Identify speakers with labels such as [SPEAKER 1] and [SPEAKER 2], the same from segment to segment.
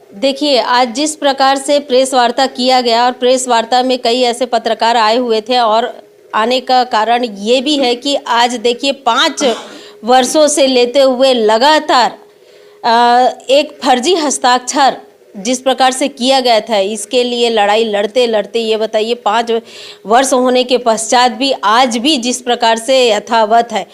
[SPEAKER 1] देखिए, आज जिस प्रकार से प्रेस वार्ता किया गया और प्रेस वार्ता में कई ऐसे पत्रकार आए हुए थे और आने का कारण ये भी है कि आज देखिए 5 वर्षों से लेते हुए लगातार एक फर्जी हस्ताक्षर जिस प्रकार से किया गया था, इसके लिए लड़ाई लड़ते लड़ते ये बताइए 5 वर्ष होने के पश्चात भी आज भी जिस प्रकार से यथावत है।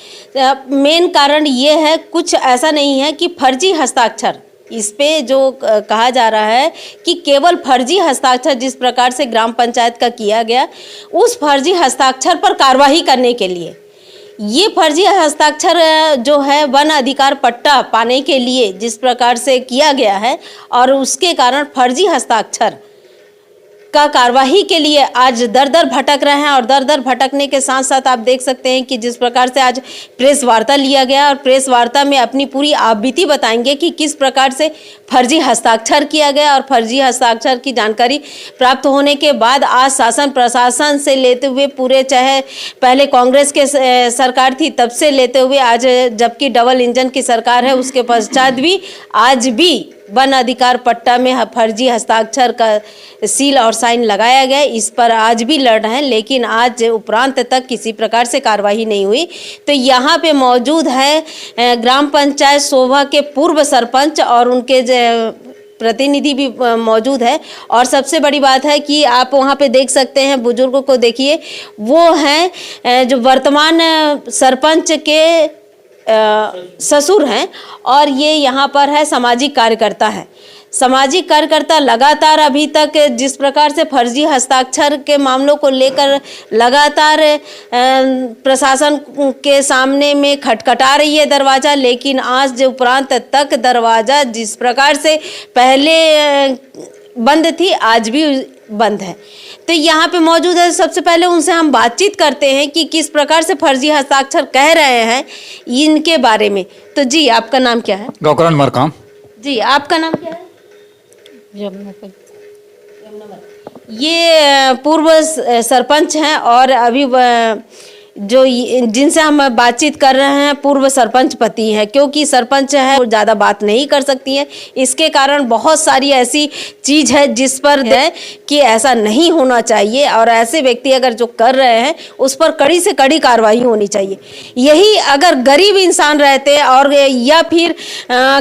[SPEAKER 1] मेन कारण ये है, कुछ ऐसा नहीं है कि फर्जी हस्ताक्षर, इस पे जो कहा जा रहा है कि केवल फर्जी हस्ताक्षर जिस प्रकार से ग्राम पंचायत का किया गया, उस फर्जी हस्ताक्षर पर कार्रवाई करने के लिए ये फर्जी हस्ताक्षर जो है वन अधिकार पट्टा पाने के लिए जिस प्रकार से किया गया है और उसके कारण फर्जी हस्ताक्षर का कार्यवाही के लिए आज दर दर भटक रहे हैं। और दर दर भटकने के साथ साथ आप देख सकते हैं कि जिस प्रकार से आज प्रेस वार्ता लिया गया और प्रेस वार्ता में अपनी पूरी आपबीती बताएंगे कि किस प्रकार से फर्जी हस्ताक्षर किया गया। और फर्जी हस्ताक्षर की जानकारी प्राप्त होने के बाद आज शासन प्रशासन से लेते हुए पूरे, चाहे पहले कांग्रेस के सरकार थी तब से लेते हुए आज जबकि डबल इंजन की सरकार है उसके पश्चात भी आज भी वन अधिकार पट्टा में फर्जी हस्ताक्षर का सील और साइन लगाया गया। इस पर आज भी लड़ रहे हैं, लेकिन आज उपरांत तक किसी प्रकार से कार्रवाई नहीं हुई। तो यहाँ पे मौजूद है ग्राम पंचायत शोभा के पूर्व सरपंच और उनके प्रतिनिधि भी मौजूद है। और सबसे बड़ी बात है कि आप वहाँ पे देख सकते हैं, बुजुर्गों को देखिए, वो हैं जो वर्तमान सरपंच के ससुर हैं और ये यहाँ पर है सामाजिक कार्यकर्ता है। सामाजिक कार्यकर्ता लगातार अभी तक जिस प्रकार से फर्जी हस्ताक्षर के मामलों को लेकर लगातार प्रशासन के सामने में खटखटा रही है दरवाज़ा, लेकिन आज जो उपरांत तक दरवाज़ा जिस प्रकार से पहले बंद थी आज भी बंद है। तो यहाँ पे मौजूद है, सबसे पहले उनसे हम बातचीत करते हैं कि किस प्रकार से फर्जी हस्ताक्षर कह रहे हैं इनके बारे में। तो जी, आपका नाम क्या है?
[SPEAKER 2] गौकरण मरकाम।
[SPEAKER 1] जी, आपका नाम क्या है? ये पूर्व सरपंच हैं और अभी जो जिनसे हम बातचीत कर रहे हैं पूर्व सरपंच पति हैं, क्योंकि सरपंच है वो ज़्यादा बात नहीं कर सकती हैं। इसके कारण बहुत सारी ऐसी चीज़ है जिस पर है कि ऐसा नहीं होना चाहिए और ऐसे व्यक्ति अगर जो कर रहे हैं उस पर कड़ी से कड़ी कार्रवाई होनी चाहिए। यही अगर गरीब इंसान रहते और या फिर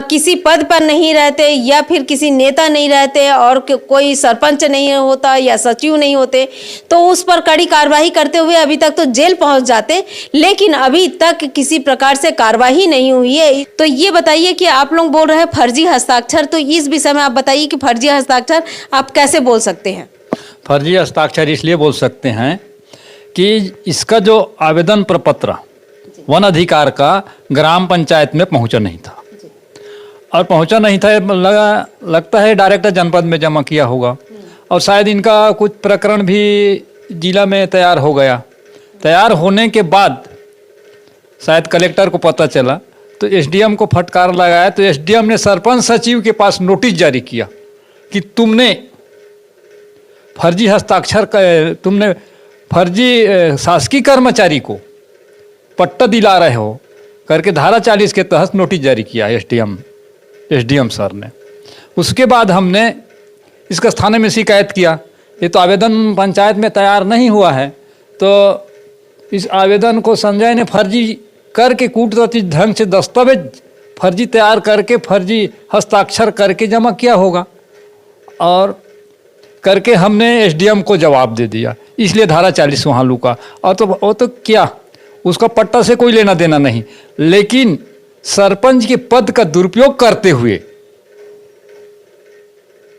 [SPEAKER 1] किसी पद पर नहीं रहते या फिर किसी नेता नहीं रहते और कोई सरपंच नहीं होता या सचिव नहीं होते तो उस पर कड़ी कार्रवाई करते हुए अभी तक तो जेल पहुंच जाते, लेकिन अभी तक किसी प्रकार से कार्रवाई नहीं हुई है। तो ये बताइए कि आप लोग बोल रहे हैं फर्जी हस्ताक्षर, तो इस विषय में आप बताइए कि फर्जी हस्ताक्षर आप कैसे बोल सकते हैं?
[SPEAKER 2] फर्जी हस्ताक्षर इसलिए बोल सकते हैं कि इसका जो आवेदन प्रपत्र वन अधिकार का ग्राम पंचायत में पहुंचा नहीं था और पहुंचा नहीं था, लगता है डायरेक्टर जनपद में जमा किया होगा और शायद इनका कुछ प्रकरण भी जिला में तैयार हो गया। तैयार होने के बाद शायद कलेक्टर को पता चला तो एसडीएम को फटकार लगाया, तो एसडीएम ने सरपंच सचिव के पास नोटिस जारी किया कि तुमने फर्जी हस्ताक्षर तुमने फर्जी शासकीय कर्मचारी को पट्टा दिला रहे हो करके धारा 40 के तहत नोटिस जारी किया एसडीएम सर ने। उसके बाद हमने इसका थाने में शिकायत किया, ये तो आवेदन पंचायत में तैयार नहीं हुआ है। तो इस आवेदन को संजय ने फर्जी करके कूटनीतिक ढंग से दस्तावेज फर्जी तैयार करके फर्जी हस्ताक्षर करके जमा किया होगा और करके हमने एसडीएम को जवाब दे दिया, इसलिए धारा 40 वहाँ लुका। और तो वो तो क्या, उसका पट्टा से कोई लेना देना नहीं, लेकिन सरपंच के पद का दुरुपयोग करते हुए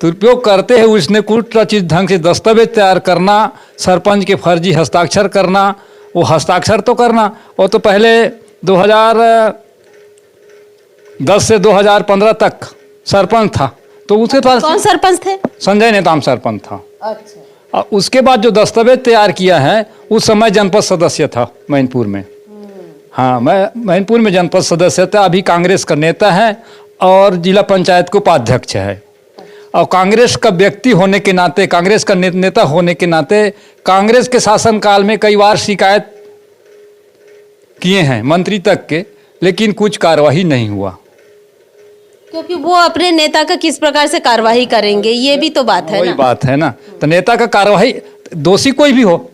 [SPEAKER 2] उसने कूटनीतिक ढंग से दस्तावेज तैयार करना, सरपंच के फर्जी हस्ताक्षर करना, वो हस्ताक्षर तो करना, वो तो पहले 2010 से 2015 तक सरपंच था, तो उसके पास
[SPEAKER 1] कौन सरपंच थे?
[SPEAKER 2] संजय नेताम सरपंच था।
[SPEAKER 1] अच्छा।
[SPEAKER 2] और उसके बाद जो दस्तावेज तैयार किया है उस समय जनपद सदस्य था मैनपुर में। हाँ, मैं मैनपुर में जनपद सदस्य था, अभी कांग्रेस का नेता है और जिला पंचायत के उपाध्यक्ष है। और कांग्रेस का व्यक्ति होने के नाते, कांग्रेस का नेता होने के नाते कांग्रेस के शासनकाल में कई बार शिकायत किए हैं मंत्री तक के, लेकिन कुछ कार्रवाई नहीं हुआ।
[SPEAKER 1] क्योंकि वो अपने नेता का किस प्रकार से कार्रवाई करेंगे, ये भी तो बात है
[SPEAKER 2] वही
[SPEAKER 1] ना।
[SPEAKER 2] बात है ना। तो नेता का कार्रवाई, दोषी कोई भी हो,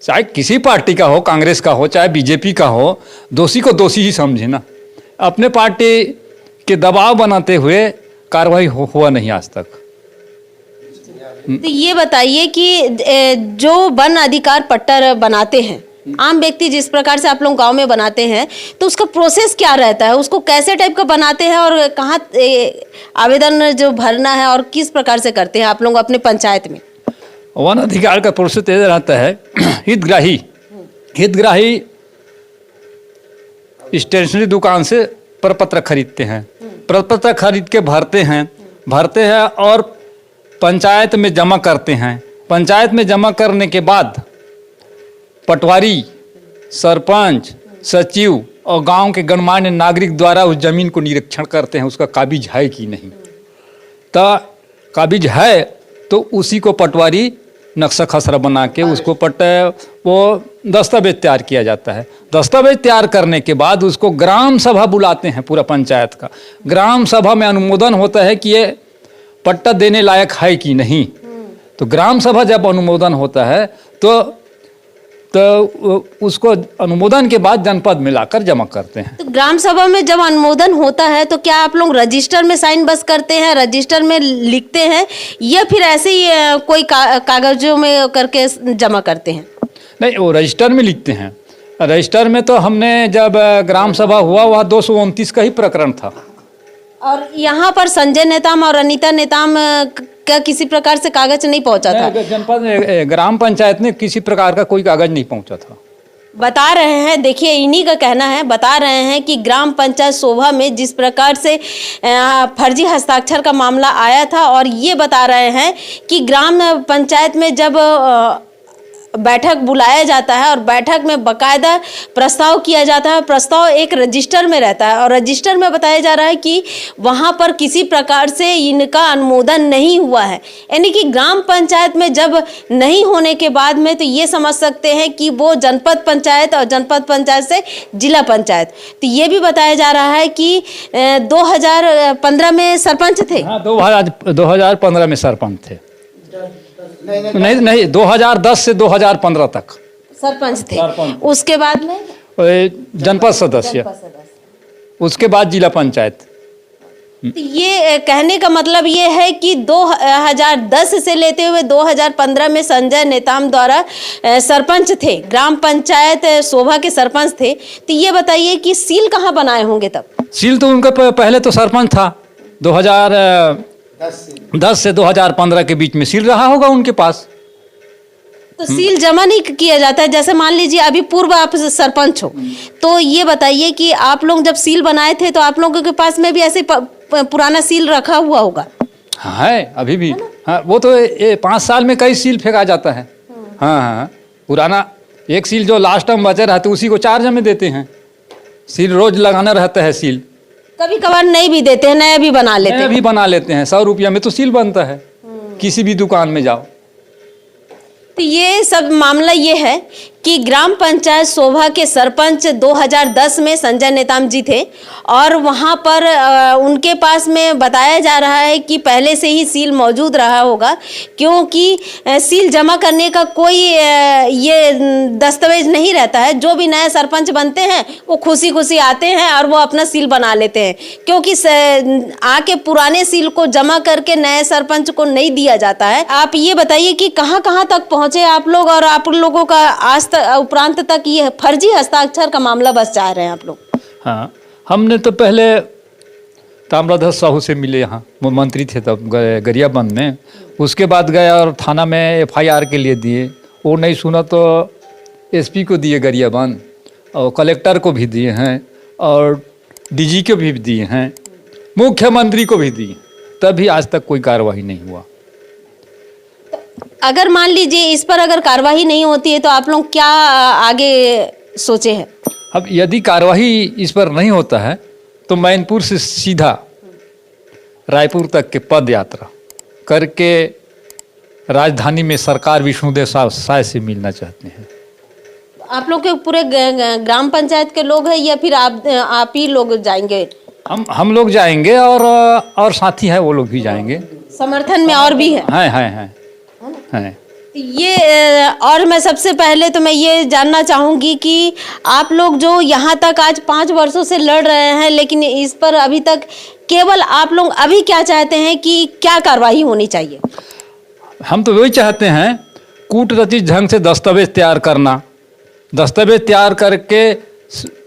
[SPEAKER 2] चाहे किसी पार्टी का हो, कांग्रेस का हो चाहे बीजेपी का हो, दोषी को दोषी ही समझे ना। अपने पार्टी के दबाव बनाते हुए कार्रवाई हुआ नहीं आज तक।
[SPEAKER 1] तो ये बताइए कि जो वन अधिकार पट्टा बनाते हैं, आम व्यक्ति जिस प्रकार से आप लोग गांव में बनाते हैं, तो उसका प्रोसेस क्या रहता है, उसको कैसे टाइप का बनाते हैं और कहाँ आवेदन जो भरना है और किस प्रकार से करते हैं आप लोग अपने पंचायत में?
[SPEAKER 2] वन अधिकार का प्रोसेस यह रहता है, हितग्राही स्टेशनरी दुकान से प्रपत्र खरीदते हैं, प्रपत्र खरीद के भरते हैं और पंचायत में जमा करते हैं। पंचायत में जमा करने के बाद पटवारी, सरपंच, सचिव और गांव के गणमान्य नागरिक द्वारा उस जमीन को निरीक्षण करते हैं, उसका काबिज है कि नहीं। तो काबिज है तो उसी को पटवारी नक्शा खसरा बना के उसको वो दस्तावेज तैयार किया जाता है। दस्तावेज तैयार करने के बाद उसको ग्राम सभा बुलाते हैं, पूरा पंचायत का ग्राम सभा में अनुमोदन होता है कि ये पट्टा देने लायक है कि नहीं। तो ग्राम सभा जब अनुमोदन होता है तो उसको अनुमोदन के बाद जनपद में लाकर जमा करते हैं।
[SPEAKER 1] तो ग्राम सभा में जब अनुमोदन होता है तो क्या आप लोग रजिस्टर में साइन बस करते हैं, रजिस्टर में लिखते हैं, या फिर ऐसे ही कोई कागजों में करके जमा करते हैं?
[SPEAKER 2] नहीं, वो रजिस्टर में लिखते हैं। रजिस्टर में तो हमने जब ग्राम सभा हुआ वह 229 का ही प्रकरण था।
[SPEAKER 1] और यहाँ पर संजय नेताम और अनीता नेताम का किसी प्रकार से कागज नहीं पहुंचा था?
[SPEAKER 2] जनपद ग्राम पंचायत में किसी प्रकार का कोई कागज नहीं पहुंचा था।
[SPEAKER 1] बता रहे हैं, देखिए इन्हीं का कहना है, बता रहे हैं कि ग्राम पंचायत शोभा में जिस प्रकार से फर्जी हस्ताक्षर का मामला आया था, और ये बता रहे हैं कि ग्राम पंचायत में जब बैठक बुलाया जाता है और बैठक में बकायदा प्रस्ताव किया जाता है, प्रस्ताव एक रजिस्टर में रहता है और रजिस्टर में बताया जा रहा है कि वहाँ पर किसी प्रकार से इनका अनुमोदन नहीं हुआ है। यानी कि ग्राम पंचायत में जब नहीं होने के बाद में तो ये समझ सकते हैं कि वो जनपद पंचायत और जनपद पंचायत से जिला पंचायत। तो ये भी बताया जा रहा है कि 2015 में सरपंच थे।
[SPEAKER 2] हाँ, 2015 में सरपंच थे। नहीं, 2010 से 2015 तक
[SPEAKER 1] सरपंच थे। उसके बाद में
[SPEAKER 2] जनपद सदस्य, उसके बाद जिला पंचायत।
[SPEAKER 1] तो ये कहने का मतलब ये है कि 2010 से लेते हुए 2015 में संजय नेताम द्वारा सरपंच थे, ग्राम पंचायत शोभा के सरपंच थे। तो ये बताइए कि सील कहाँ बनाए होंगे तब?
[SPEAKER 2] सील तो उनका पहले तो सरपंच था, 2010 से 2015 के बीच में सील रहा होगा उनके पास।
[SPEAKER 1] तो सील जमा नहीं किया जाता है? जैसे मान लीजिए अभी पूर्व आप सरपंच हो, तो ये बताइए कि आप लोग जब सील बनाए थे तो आप लोगों के पास में भी ऐसे पुराना सील रखा हुआ होगा?
[SPEAKER 2] हाँ है, अभी भी। हाँ, वो तो 5 साल में कई सील फेंका जाता है। हाँ, पुराना एक सील जो लास्ट टाइम बचा रहता है उसी को चार्ज में देते हैं। सील रोज लगाना रहता है। सील
[SPEAKER 1] कभी कभार नहीं भी देते हैं, नया भी बना लेते हैं।
[SPEAKER 2] भी बना लेते हैं, 100 रुपया में तो सील बनता है। किसी भी दुकान में जाओ।
[SPEAKER 1] तो ये सब मामला ये है कि ग्राम पंचायत शोभा के सरपंच 2010 में संजय नेताम जी थे और वहाँ पर उनके पास में बताया जा रहा है कि पहले से ही सील मौजूद रहा होगा, क्योंकि सील जमा करने का कोई ये दस्तावेज नहीं रहता है। जो भी नए सरपंच बनते हैं वो खुशी खुशी आते हैं और वो अपना सील बना लेते हैं, क्योंकि आके पुराने सील को जमा करके नए सरपंच को नहीं दिया जाता है। आप ये बताइए कि कहाँ कहाँ तक पहुँचे आप लोग, और आप लोगों का आज उपरांत तक ये फर्जी हस्ताक्षर का मामला बस जा रहे हैं आप लोग?
[SPEAKER 2] हाँ, हमने तो पहले ताम्रध्वज साहू से मिले, यहाँ वो मंत्री थे तब गरियाबंद में। उसके बाद गए और थाना में FIR के लिए दिए, वो नहीं सुना तो SP को दिए गरियाबंद, और कलेक्टर को भी दिए हैं, और DG को भी दिए हैं, मुख्यमंत्री को भी दिए, तभी आज तक कोई कार्रवाई नहीं हुआ।
[SPEAKER 1] अगर मान लीजिए इस पर अगर कार्रवाई नहीं होती है तो आप लोग क्या आगे सोचे हैं?
[SPEAKER 2] अब यदि कार्रवाई इस पर नहीं होता है तो मैनपुर से सीधा रायपुर तक के पद यात्रा करके राजधानी में सरकार विष्णुदेव साय से मिलना चाहते हैं।
[SPEAKER 1] आप लोग के पूरे ग्राम पंचायत के लोग हैं या फिर आप ही लोग जाएंगे?
[SPEAKER 2] हम लोग जाएंगे और साथी है वो लोग भी जाएंगे।
[SPEAKER 1] समर्थन में और भी है।
[SPEAKER 2] हैं।
[SPEAKER 1] ये और मैं सबसे पहले तो मैं ये जानना चाहूंगी कि आप लोग जो यहाँ तक आज 5 वर्षों से लड़ रहे हैं, लेकिन इस पर अभी तक केवल आप लोग अभी क्या चाहते हैं कि क्या कार्रवाई होनी चाहिए?
[SPEAKER 2] हम तो वही चाहते हैं, कूटनीतिक ढंग से दस्तावेज तैयार करना, दस्तावेज तैयार करके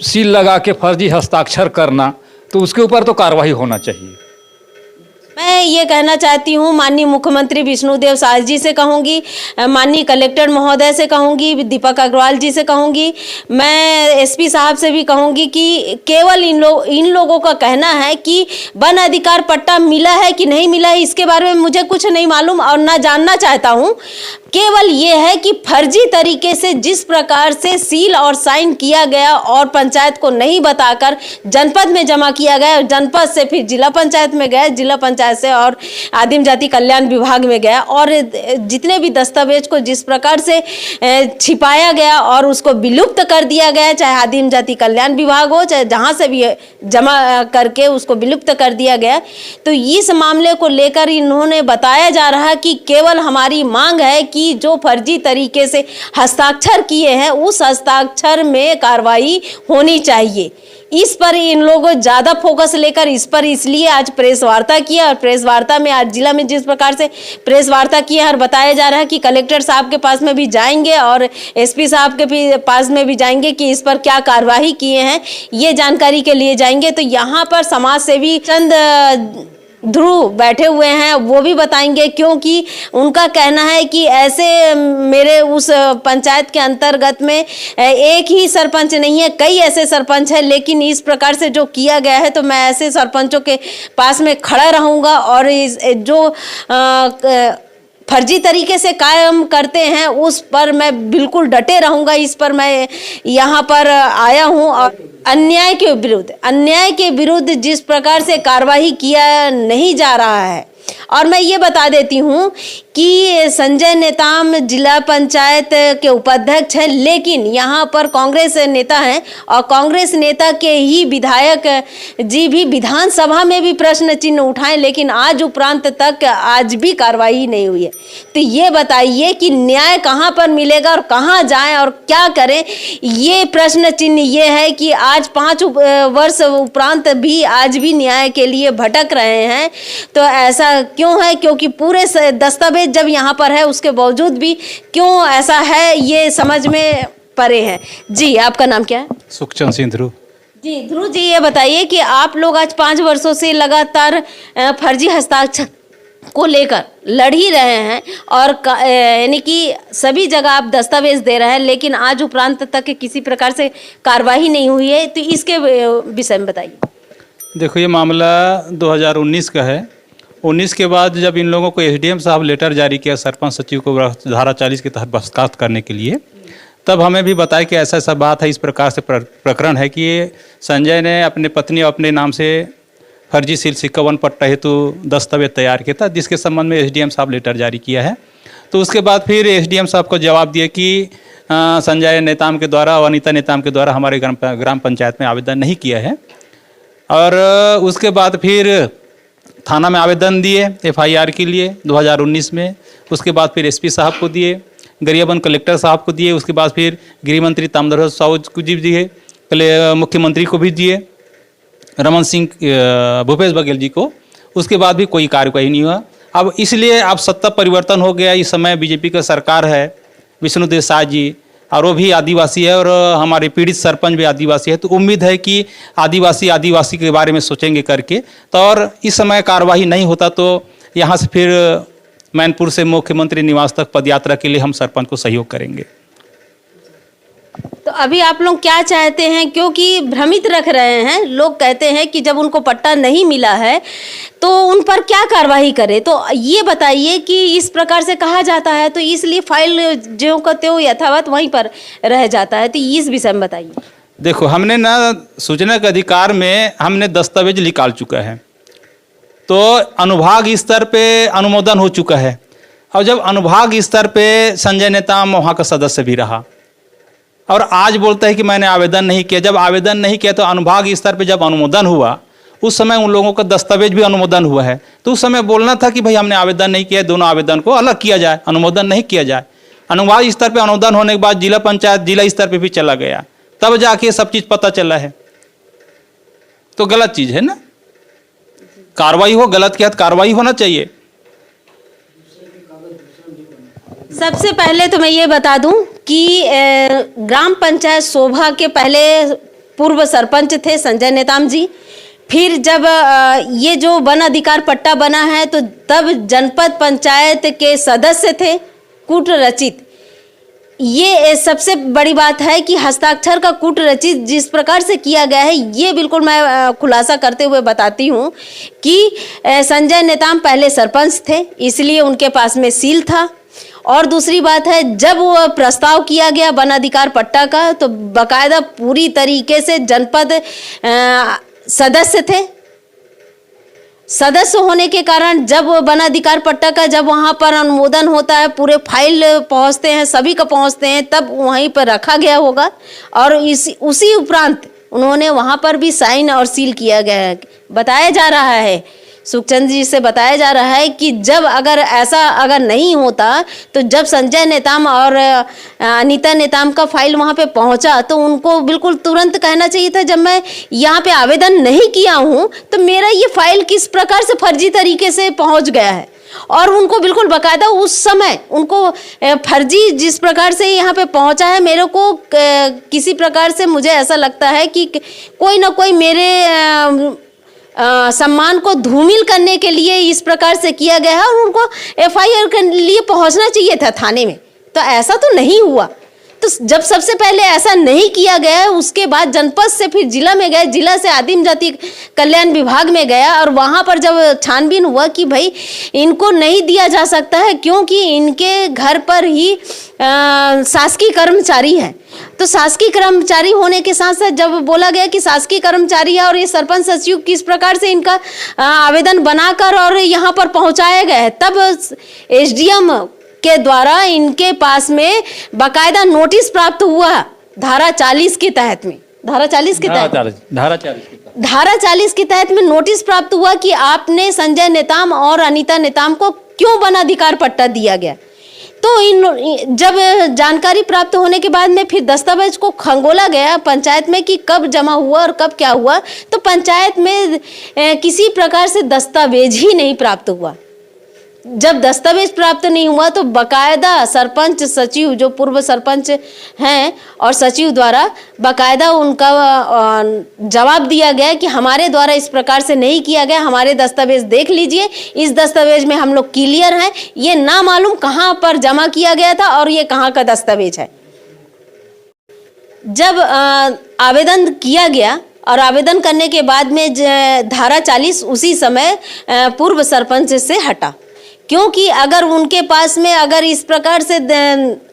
[SPEAKER 2] सील लगा के फर्जी हस्ताक्षर करना, तो उसके ऊपर तो कार्रवाई होना चाहिए।
[SPEAKER 1] मैं ये कहना चाहती हूँ, माननीय मुख्यमंत्री विष्णुदेव साय जी से कहूँगी, माननीय कलेक्टर महोदय से कहूँगी, दीपक अग्रवाल जी से कहूँगी, मैं एसपी साहब से भी कहूँगी कि केवल इन लोगों का कहना है कि वन अधिकार पट्टा मिला है कि नहीं मिला है, इसके बारे में मुझे कुछ नहीं मालूम और ना जानना चाहता हूँ। केवल ये है कि फर्जी तरीके से जिस प्रकार से सील और साइन किया गया और पंचायत को नहीं बताकर जनपद में जमा किया गया, जनपद से फिर जिला पंचायत में गया, जिला पंचायत से और आदिम जाति कल्याण विभाग में गया, और जितने भी दस्तावेज को जिस प्रकार से छिपाया गया और उसको विलुप्त कर दिया गया, चाहे आदिम जाति कल्याण विभाग हो, चाहे जहाँ से भी जमा करके उसको विलुप्त कर दिया गया। तो इस मामले को लेकर इन्होंने बताया जा रहा है कि केवल हमारी मांग है कि जो फर्जी तरीके से हस्ताक्षर किए हैं उस हस्ताक्षर में कार्रवाई होनी चाहिए। इस पर इन लोगों ज़्यादा फोकस लेकर इस पर इसलिए आज प्रेस वार्ता किया, और प्रेस वार्ता में आज जिला में जिस प्रकार से प्रेस वार्ता किया और बताया जा रहा है कि कलेक्टर साहब के पास में भी जाएंगे और एसपी साहब के भी पास में भी जाएंगे कि इस पर क्या कार्रवाई किए हैं, ये जानकारी के लिए जाएंगे। तो यहाँ पर समाज सेवी चंद ध्रुव बैठे हुए हैं, वो भी बताएंगे, क्योंकि उनका कहना है कि ऐसे मेरे उस पंचायत के अंतर्गत में एक ही सरपंच नहीं है, कई ऐसे सरपंच हैं, लेकिन इस प्रकार से जो किया गया है तो मैं ऐसे सरपंचों के पास में खड़ा रहूंगा और जो फर्जी तरीके से कायम करते हैं उस पर मैं बिल्कुल डटे रहूंगा। इस पर मैं यहाँ पर आया हूँ और अन्याय के विरुद्ध जिस प्रकार से कार्रवाई किया नहीं जा रहा है। और मैं ये बता देती हूँ कि संजय नेताम जिला पंचायत के उपाध्यक्ष हैं, लेकिन यहाँ पर कांग्रेस नेता हैं और कांग्रेस नेता के ही विधायक जी भी विधानसभा में भी प्रश्न चिन्ह उठाएं, लेकिन आज उपरांत तक आज भी कार्रवाई नहीं हुई है। तो ये बताइए कि न्याय कहाँ पर मिलेगा और कहाँ जाएं और क्या करें, ये प्रश्न चिन्ह ये है कि आज 5 वर्ष उपरांत भी आज भी न्याय के लिए भटक रहे हैं। तो ऐसा क्यों है? क्योंकि पूरे दस्तावेज जब यहाँ पर है उसके बावजूद भी क्यों ऐसा है, ये समझ में परे है। जी, आपका नाम क्या है?
[SPEAKER 3] सुखचंद सिंह ध्रुव।
[SPEAKER 1] जी ध्रुव जी, ये बताइए कि आप लोग आज 5 वर्षों से लगातार फर्जी हस्ताक्षर को लेकर लड़ ही रहे हैं और यानी कि सभी जगह आप दस्तावेज दे रहे हैं, लेकिन आज उपरांत तक किसी प्रकार से कार्रवाई नहीं हुई है। तो इसके विषय में बताइए।
[SPEAKER 3] देखो, ये मामला 2019 का है। 19 के बाद जब इन लोगों को एसडीएम साहब लेटर जारी किया सरपंच सचिव को धारा 40 के तहत बर्खास्त करने के लिए, तब हमें भी बताया कि ऐसा ऐसा बात है, इस प्रकार से प्रकरण है कि संजय ने अपने पत्नी और अपने नाम से फर्जी सील सिक्का वन पट्टा हेतु दस्तावेज तैयार किया था, जिसके संबंध में एसडीएम साहब लेटर जारी किया है। तो उसके बाद फिर एसडीएम साहब को जवाब दिए कि संजय नेताम के द्वारा और अनीता नेताम के द्वारा हमारे ग्राम पंचायत में आवेदन नहीं किया है। और उसके बाद फिर थाना में आवेदन दिए एफआईआर के लिए 2019 में। उसके बाद फिर एसपी साहब को दिए, गरियाबंद कलेक्टर साहब को दिए, उसके बाद फिर गृह मंत्री ताम्रध्वज साहू को जी दिए, मुख्यमंत्री को भी दिए, रमन सिंह भूपेश बघेल जी को। उसके बाद भी कोई कार्रवाई नहीं हुआ। अब इसलिए अब सत्ता परिवर्तन हो गया, इस समय बीजेपी का सरकार है, विष्णुदेव साय जी, और वो भी आदिवासी है और हमारे पीड़ित सरपंच भी आदिवासी है। तो उम्मीद है कि आदिवासी के बारे में सोचेंगे करके। तो और इस समय कार्रवाई नहीं होता तो यहाँ से फिर मैनपुर से मुख्यमंत्री निवास तक पदयात्रा के लिए हम सरपंच को सहयोग करेंगे।
[SPEAKER 1] तो अभी आप लोग क्या चाहते हैं? क्योंकि भ्रमित रख रहे हैं, लोग कहते हैं कि जब उनको पट्टा नहीं मिला है तो उन पर क्या कार्रवाई करें। तो ये बताइए कि इस प्रकार से कहा जाता है तो इसलिए फाइल ज्यों का त्यों यथावत वहीं पर रह जाता है। तो इस विषय में बताइए।
[SPEAKER 3] देखो, हमने ना सूचना के अधिकार में हमने दस्तावेज निकाल चुका है, तो अनुभाग स्तर पे अनुमोदन हो चुका है। और जब अनुभाग स्तर पे संजय नेताम वहाँ का सदस्य भी रहा और आज बोलता है कि मैंने आवेदन नहीं किया। जब आवेदन नहीं किया तो अनुभाग स्तर पे जब अनुमोदन हुआ उस समय उन लोगों का दस्तावेज भी अनुमोदन हुआ है, तो उस समय बोलना था कि भाई हमने आवेदन नहीं किया, दोनों आवेदन को अलग किया जाए, अनुमोदन नहीं किया जाए। अनुवाद स्तर पे अनुमोदन होने के बाद जिला पंचायत जिला स्तर पे भी चला गया, तब जाके सब चीज़ पता चला है। तो गलत चीज़ है ना, कार्रवाई हो, गलत किया तो कार्रवाई होना चाहिए।
[SPEAKER 1] सबसे पहले तो मैं ये बता दूं कि ग्राम पंचायत शोभा के पहले पूर्व सरपंच थे संजय नेताम जी। फिर जब ये जो वन अधिकार पट्टा बना है तो तब जनपद पंचायत के सदस्य थे कूट रचित। ये सबसे बड़ी बात है कि हस्ताक्षर का कूट रचित जिस प्रकार से किया गया है, ये बिल्कुल मैं खुलासा करते हुए बताती हूँ कि संजय नेताम पहले सरपंच थे, इसलिए उनके पास में सील था। और दूसरी बात है, जब वो प्रस्ताव किया गया वन अधिकार पट्टा का तो बाकायदा पूरी तरीके से जनपद सदस्य थे। सदस्य होने के कारण जब वन अधिकार पट्टा का जब वहाँ पर अनुमोदन होता है, पूरे फाइल पहुँचते हैं, सभी का पहुँचते हैं, तब वहीं पर रखा गया होगा। और उसी उपरांत उन्होंने वहाँ पर भी साइन और सील किया गया है। बताया जा रहा है, सुखचंद जी से बताया जा रहा है कि जब अगर ऐसा अगर नहीं होता तो जब संजय नेताम और अनीता नेताम का फाइल वहाँ पे पहुँचा तो उनको बिल्कुल तुरंत कहना चाहिए था, जब मैं यहाँ पे आवेदन नहीं किया हूँ तो मेरा ये फाइल किस प्रकार से फर्जी तरीके से पहुँच गया है। और उनको बिल्कुल बाकायदा उस समय उनको फर्जी जिस प्रकार से यहाँ पे पहुँचा है, मेरे को किसी प्रकार से मुझे ऐसा लगता है कि कोई ना कोई मेरे सम्मान को धूमिल करने के लिए इस प्रकार से किया गया है और उनको एफआईआर के लिए पहुंचना चाहिए था थाने में। तो ऐसा तो नहीं हुआ। तो जब सबसे पहले ऐसा नहीं किया गया है, उसके बाद जनपद से फिर जिला में गए, जिला से आदिम जाति कल्याण विभाग में गया और वहाँ पर जब छानबीन हुआ कि भाई इनको नहीं दिया जा सकता है क्योंकि इनके घर पर ही शासकीय कर्मचारी है। तो शासकीय कर्मचारी होने के साथ साथ जब बोला गया कि शासकीय कर्मचारी है और ये सरपंच सचिव किस प्रकार से इनका आवेदन बनाकर और यहाँ पर पहुँचाया गया है, तब एसडीएम के द्वारा इनके पास में बाकायदा नोटिस प्राप्त हुआ धारा 40 के तहत में। धारा 40 के तहत धारा 40 के तहत में नोटिस प्राप्त हुआ कि आपने संजय नेताम और अनीता नेताम को क्यों वन अधिकार पट्टा दिया गया। तो जब जानकारी प्राप्त होने के बाद में फिर दस्तावेज को खंगोला गया पंचायत में कि कब जमा हुआ और कब क्या हुआ, तो पंचायत में किसी प्रकार से दस्तावेज ही नहीं प्राप्त हुआ। जब दस्तावेज प्राप्त नहीं हुआ तो बाकायदा सरपंच सचिव जो पूर्व सरपंच हैं और सचिव द्वारा बाकायदा उनका जवाब दिया गया कि हमारे द्वारा इस प्रकार से नहीं किया गया, हमारे दस्तावेज देख लीजिए, इस दस्तावेज में हम लोग क्लियर हैं, ये ना मालूम कहाँ पर जमा किया गया था और ये कहाँ का दस्तावेज है। जब आवेदन किया गया और आवेदन करने के बाद में धारा 40 उसी समय पूर्व सरपंच से हटा, क्योंकि अगर उनके पास में अगर इस प्रकार से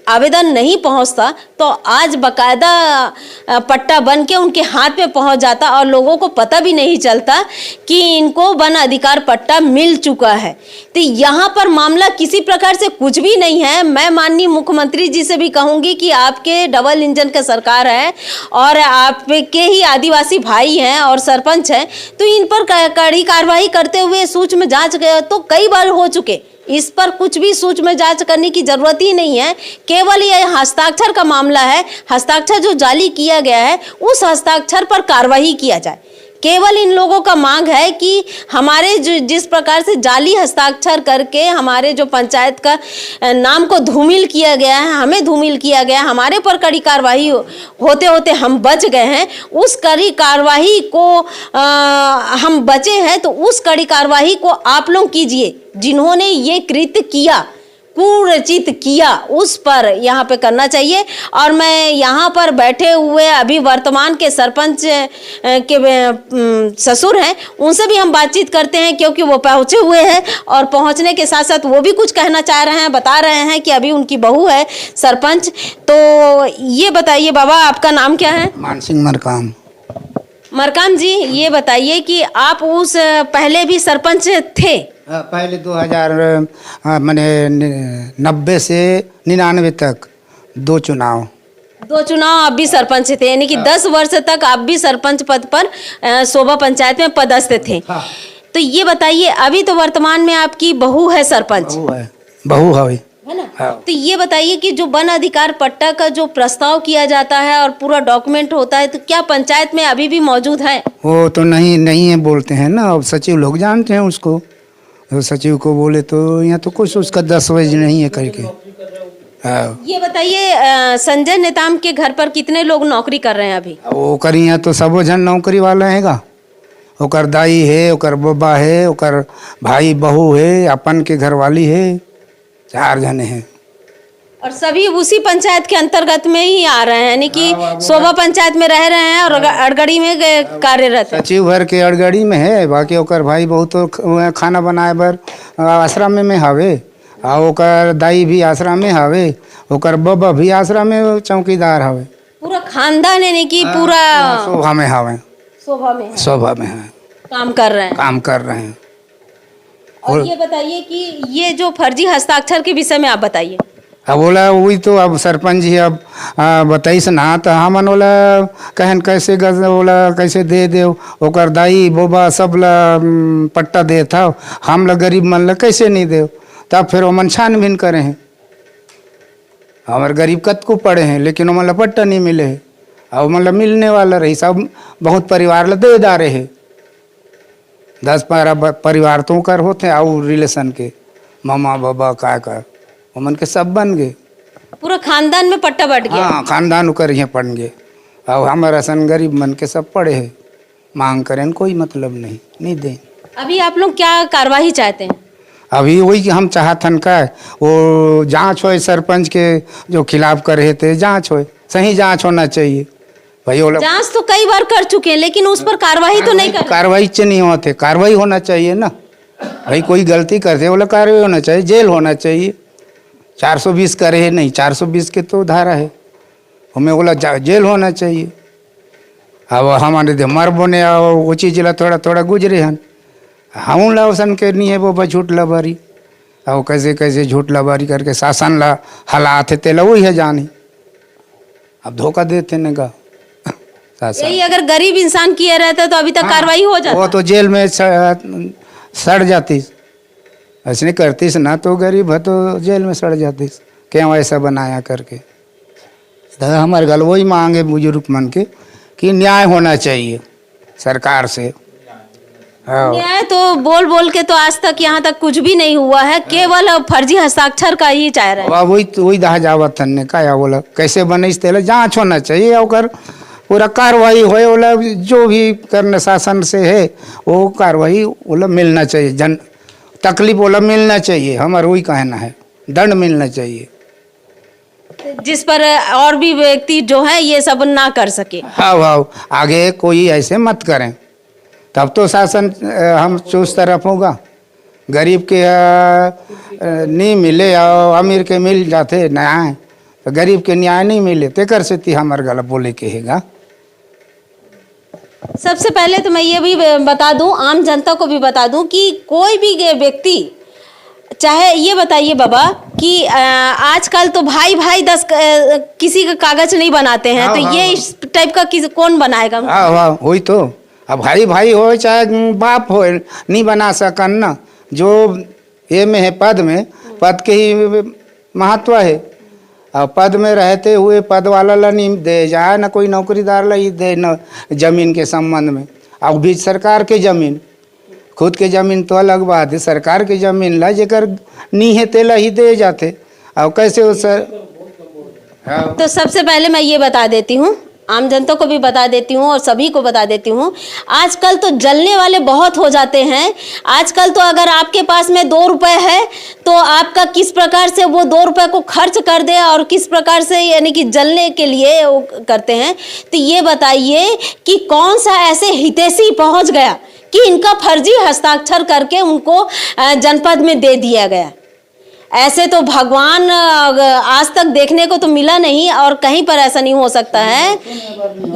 [SPEAKER 1] आवेदन नहीं पहुंचता तो आज बाकायदा पट्टा बन के उनके हाथ में पहुंच जाता और लोगों को पता भी नहीं चलता कि इनको वन अधिकार पट्टा मिल चुका है। तो यहाँ पर मामला किसी प्रकार से कुछ भी नहीं है। मैं माननीय मुख्यमंत्री जी से भी कहूँगी कि आपके डबल इंजन का सरकार है और आपके ही आदिवासी भाई हैं और सरपंच हैं, तो इन पर कड़ी कार्रवाई करते हुए सूक्ष्म जांच तो कई बार हो चुके, इस पर कुछ भी सूक्ष्म जांच करने की जरूरत ही नहीं है। केवल यह हस्ताक्षर का मामला है, हस्ताक्षर जो जाली किया गया है उस हस्ताक्षर पर कार्रवाई किया जाए। केवल इन लोगों का मांग है कि हमारे जो जिस प्रकार से जाली हस्ताक्षर करके हमारे जो पंचायत का नाम को धूमिल किया गया है, हमें धूमिल किया गया, हमारे पर कड़ी कार्रवाई होते होते हम बच गए हैं, उस कड़ी कार्रवाई को हम बचे हैं, तो उस कड़ी कार्रवाई को आप लोग कीजिए। जिन्होंने ये कृत्य किया, कुरचित किया, उस पर यहाँ पे करना चाहिए। और मैं यहाँ पर बैठे हुए अभी वर्तमान के सरपंच के ससुर हैं, उनसे भी हम बातचीत करते हैं क्योंकि वो पहुँचे हुए हैं और पहुँचने के साथ साथ वो भी कुछ कहना चाह रहे हैं, बता रहे हैं कि अभी उनकी बहू है सरपंच। तो ये बताइए बाबा, आपका नाम क्या है?
[SPEAKER 4] मान सिंह मरकाम।
[SPEAKER 1] मरकाम जी, ये बताइए कि आप उस पहले भी सरपंच थे?
[SPEAKER 4] पहले 2000 मैंने 90 से 99 तक 2 चुनाव
[SPEAKER 1] 2 चुनाव आप भी सरपंच थे, यानी कि 10 वर्ष तक आप भी सरपंच पद पर शोभा पंचायत में पदस्थ थे। तो ये बताइए, अभी तो वर्तमान में आपकी बहू है सरपंच,
[SPEAKER 4] बहू है
[SPEAKER 1] है ना? तो ये बताइए कि जो वन अधिकार पट्टा का जो प्रस्ताव किया जाता है और पूरा डॉक्यूमेंट होता है, तो क्या पंचायत में अभी भी मौजूद है?
[SPEAKER 4] वो तो नहीं है बोलते हैं ना, अब सचिव लोग जानते हैं उसको, तो सचिव को बोले तो यहाँ तो कुछ उसका दस्तावेज नहीं है करके। हाँ।
[SPEAKER 1] ये बताइए, संजय नेताम के घर पर कितने लोग नौकरी कर रहे हैं अभी?
[SPEAKER 4] वो करी यहाँ तो सब जन नौकरी वाला हैगा, ओकर दाई है, ओकर बब्बा है, ओकर भाई बहू है, अपन के घर वाली है, 4 जने हैं।
[SPEAKER 1] और सभी उसी पंचायत के अंतर्गत में ही आ रहे हैं, यानी कि शोभा पंचायत में रह रहे हैं और अड़गड़ी में कार्यरत है।
[SPEAKER 4] सचिव भर के अड़गड़ी में है, बाकी ओकर भाई बहू तो खाना बनाए बर आश्रम में हवे, और ओकर दाई भी आश्रम में हवे, ओकर बब्बा भी आश्रम में चौकीदार हवे।
[SPEAKER 1] पूरा खानदान यानी कि पूरा
[SPEAKER 4] शोभा में हवे, शोभा में है,
[SPEAKER 1] काम कर रहे हैं।
[SPEAKER 4] काम कर रहे हैं।
[SPEAKER 1] और ये बताइए कि ये जो फर्जी हस्ताक्षर के विषय में आप बताइए।
[SPEAKER 4] अब बोला वही तो, अब सरपंच जी अब बताइस ना, तो हमन बोला कहन कैसे बोला कैसे दे दे, ओकर दाई बोबा सब ला पट्टा दे था, हम लोग गरीब मन ला कैसे नहीं दे, तब फिर ओमन छानबीन करे हैं। हमारे गरीब कत को पड़े हैं, लेकिन ओमन ला पट्टा नहीं मिले है, और ओमन ला मिलने वाला रही, सब बहुत परिवार ला दे दारे है, 10-12 परिवार तो कर होते और रिलेशन के मामा बाबा का ओमन के सब बन गए,
[SPEAKER 1] पूरा खानदान में पट्टा बट गया।
[SPEAKER 4] हाँ, खानदान उकर यहाँ पड़ गए, और हमारा सन गरीब मन के सब पड़े हैं, मांग करें कोई मतलब नहीं दे।
[SPEAKER 1] अभी आप लोग क्या कार्रवाई चाहते हैं?
[SPEAKER 4] अभी वही कि हम चाहतन का वो जांच हो, सरपंच के जो खिलाफ कर रहे थे जांच हो, सही जांच होना चाहिए भाई। वो
[SPEAKER 1] जांच तो कई बार कर चुके हैं, लेकिन उस पर कार्रवाई तो नहीं कर।
[SPEAKER 4] कार्रवाई से नहीं होते, कार्रवाई होना चाहिए ना भाई, कोई गलती करते बोला कार्रवाई होना चाहिए, जेल होना चाहिए। 420 करे है नहीं, 420 के तो धारा है, हमें बोला जेल होना चाहिए। अब हमारे दे मर बोने वो चीज ला थोड़ा गुजरे हन, हम लासन के नहीं है वो झूठ लबारी, अब कैसे झूठ लबारी करके शासन ला हालात है तेला वही है जानी, अब धोखा देते न गा शासन।
[SPEAKER 1] यही अगर गरीब इंसान किया रहता तो अभी तक कार्रवाई हो जाती।
[SPEAKER 4] वो तो जेल में सड़ जाती, ऐसे करतीस ना तो गरीब है तो जेल में सड़ जातीस, क्यों ऐसा बनाया करके। दादा हमारे गल वही मांगे बुजुर्ग मन के कि न्याय होना चाहिए सरकार से।
[SPEAKER 1] न्याय तो बोल के तो आज तक यहाँ तक कुछ भी नहीं हुआ है, केवल फर्जी हस्ताक्षर का ही चाह रहे हैं।
[SPEAKER 4] वही दहा जावत ने का बोला कैसे बने तेल जांच होना चाहिए, और पूरा कार्रवाई होए, बोला जो भी करने शासन से है वो कार्रवाई बोला मिलना चाहिए, जन तकलीफ बोला मिलना चाहिए, हमारा वही कहना है, दंड मिलना चाहिए
[SPEAKER 1] जिस पर और भी व्यक्ति जो है ये सब ना कर सके।
[SPEAKER 4] हाँ, आगे कोई ऐसे मत करें, तब तो शासन हम चूस तरफ होगा। गरीब के नहीं मिले और अमीर के मिल जाते न्याय, तो गरीब के न्याय नहीं मिले ते कर सकती हमारे गला बोले के हैगा।
[SPEAKER 1] सबसे पहले तो मैं ये भी बता दूं, आम जनता को भी बता दूं कि कोई भी व्यक्ति चाहे, ये बताइए बाबा कि आजकल तो भाई 10 किसी का कागज नहीं बनाते हैं, तो ये इस टाइप का कौन बनाएगा?
[SPEAKER 4] हाँ वही तो, अब भाई हो चाहे बाप हो नहीं बना सकन ना, जो ये में है पद के ही महत्व है, और पद में रहते हुए पद वाला ला नहीं दे जाए, ना कोई नौकरीदार ला ही दे, न जमीन के संबंध में। अब भी सरकार के जमीन, खुद के जमीन तो अलग बात है, सरकार के जमीन ला जेकर नहीं है तेला ही दे जाते, अब कैसे उस।
[SPEAKER 1] तो सबसे पहले मैं ये बता देती हूँ, आम जनता को भी बता देती हूँ और सभी को बता देती हूँ, आजकल तो जलने वाले बहुत हो जाते हैं। आजकल तो अगर आपके पास में 2 रुपए है तो आपका किस प्रकार से वो 2 रुपए को खर्च कर दे और किस प्रकार से यानी कि जलने के लिए वो करते हैं। तो ये बताइए कि कौन सा ऐसे हितैषी पहुंच गया कि इनका फर्जी हस्ताक्षर करके उनको जनपद में दे दिया गया। ऐसे तो भगवान आज तक देखने को तो मिला नहीं और कहीं पर ऐसा नहीं हो सकता है।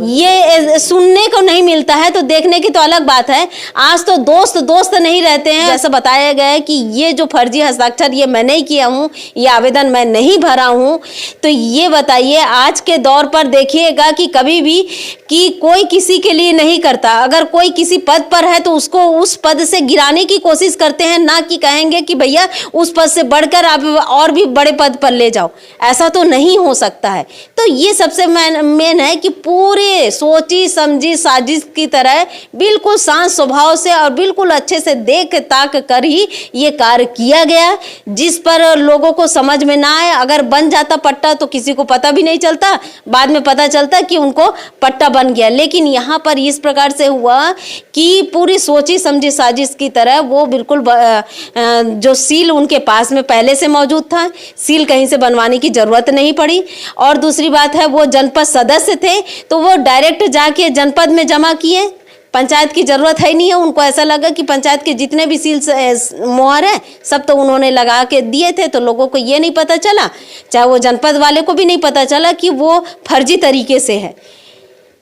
[SPEAKER 1] ये सुनने को नहीं मिलता है तो देखने की तो अलग बात है। आज तो दोस्त नहीं रहते हैं। जैसा बताया गया है कि ये जो फर्जी हस्ताक्षर ये मैं नहीं किया हूँ, ये आवेदन मैं नहीं भरा हूँ। तो ये बताइए, आज के दौर पर देखिएगा कि कभी भी कि कोई किसी के लिए नहीं करता। अगर कोई किसी पद पर है तो उसको उस पद से गिराने की कोशिश करते हैं, ना कि कहेंगे कि भैया उस पद से बढ़कर आप और भी बड़े पद पर ले जाओ। ऐसा तो नहीं हो सकता है। तो ये सबसे मेन है कि पूरे सोची समझी साजिश की तरह बिल्कुल शांत स्वभाव से और बिल्कुल अच्छे से देख ताक कर ही ये कार्य किया गया, जिस पर लोगों को समझ में ना आए। अगर बन जाता पट्टा तो किसी को पता भी नहीं चलता, बाद में पता चलता कि उनको पट्टा बन गया। लेकिन यहाँ पर इस प्रकार से हुआ कि पूरी सोची समझी साजिश की तरह वो बिल्कुल जो सील उनके पास में पहले से मौजूद था, सील कहीं से बनवाने की जरूरत नहीं पड़ी। और दूसरी बात है, वो जनपद सदस्य थे तो वो डायरेक्ट जाके जनपद में जमा किए। पंचायत की जरूरत है नहीं है। उनको ऐसा लगा कि पंचायत के जितने भी सील मोहर है सब तो उन्होंने लगा के दिए थे, तो लोगों को ये नहीं पता चला, चाहे वो जनपद वाले को भी नहीं पता चला कि वो फर्जी तरीके से है।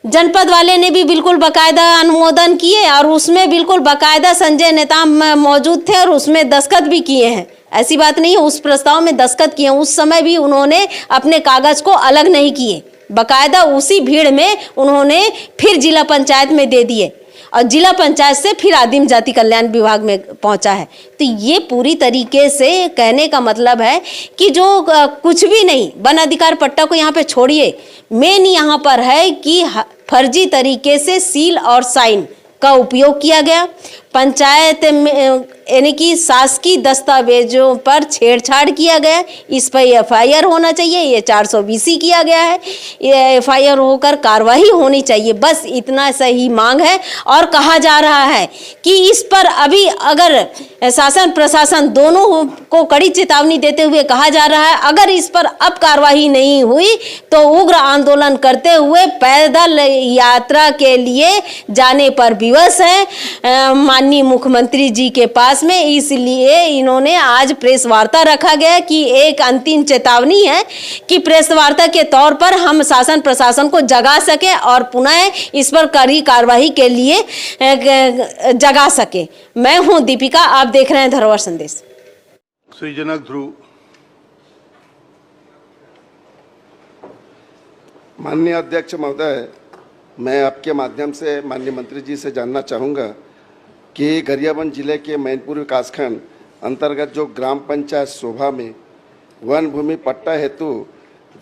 [SPEAKER 1] जनपद वाले ने भी बिल्कुल बाकायदा अनुमोदन किए और उसमें बिल्कुल बाकायदा संजय नेताम मौजूद थे और उसमें दस्तखत भी किए हैं। ऐसी बात नहीं है, उस प्रस्ताव में दस्तखत किए। उस समय भी उन्होंने अपने कागज को अलग नहीं किए, बाकायदा उसी भीड़ में उन्होंने फिर जिला पंचायत में दे दिए और जिला पंचायत से फिर आदिम जाति कल्याण विभाग में पहुंचा है। तो ये पूरी तरीके से कहने का मतलब है कि जो कुछ भी नहीं, वन अधिकार पट्टा को यहाँ पे छोड़िए, मेन यहाँ पर है कि फर्जी तरीके से सील और साइन का उपयोग किया गया। पंचायत में यानी कि शासकीय दस्तावेजों पर छेड़छाड़ किया गया, इस पर एफआईआर होना चाहिए। ये 420 किया गया है, ये एफआईआर होकर कार्रवाई होनी चाहिए। बस इतना सही मांग है। और कहा जा रहा है कि इस पर अभी अगर शासन प्रशासन दोनों को कड़ी चेतावनी देते हुए कहा जा रहा है, अगर इस पर अब कार्रवाई नहीं हुई तो उग्र आंदोलन करते हुए पैदल यात्रा के लिए जाने पर विवश है माननीय मुख्यमंत्री जी के पास में। इसलिए इन्होंने आज प्रेस वार्ता रखा गया कि एक अंतिम चेतावनी है कि प्रेस वार्ता के तौर पर हम शासन प्रशासन को जगा सके और पुनः इस पर कड़ी कार्रवाई के लिए जगा सके। मैं हूं दीपिका, आप देख रहे हैं धरोहर संदेश।
[SPEAKER 5] श्रीजनक ध्रुव, माननीय अध्यक्ष महोदय, मैं आपके माध्यम से माननीय मंत्री जी से जानना चाहूँगा कि गरियाबंद जिले के मैनपुर विकासखंड अंतर्गत जो ग्राम पंचायत शोभा में वन भूमि पट्टा हेतु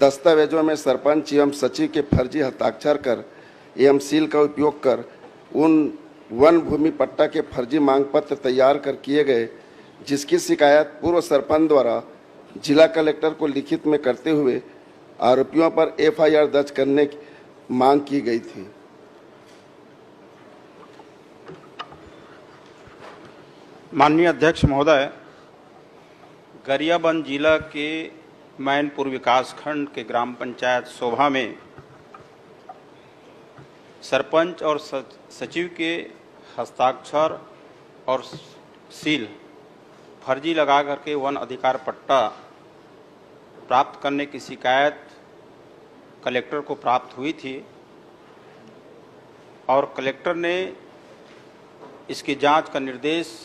[SPEAKER 5] दस्तावेजों में सरपंच एवं सचिव के फर्जी हस्ताक्षर कर एवं सील का उपयोग कर उन वन भूमि पट्टा के फर्जी मांग पत्र तैयार कर किए गए, जिसकी शिकायत पूर्व सरपंच द्वारा जिला कलेक्टर को लिखित में करते हुए आरोपियों पर एफआईआर दर्ज करने की मांग की गई थी।
[SPEAKER 6] माननीय अध्यक्ष महोदय, गरियाबंद जिला के मैनपुर विकासखंड के ग्राम पंचायत शोभा में सरपंच और सचिव के हस्ताक्षर और सील फर्जी लगा करके वन अधिकार पट्टा प्राप्त करने की शिकायत कलेक्टर को प्राप्त हुई थी और कलेक्टर ने इसकी जांच का निर्देश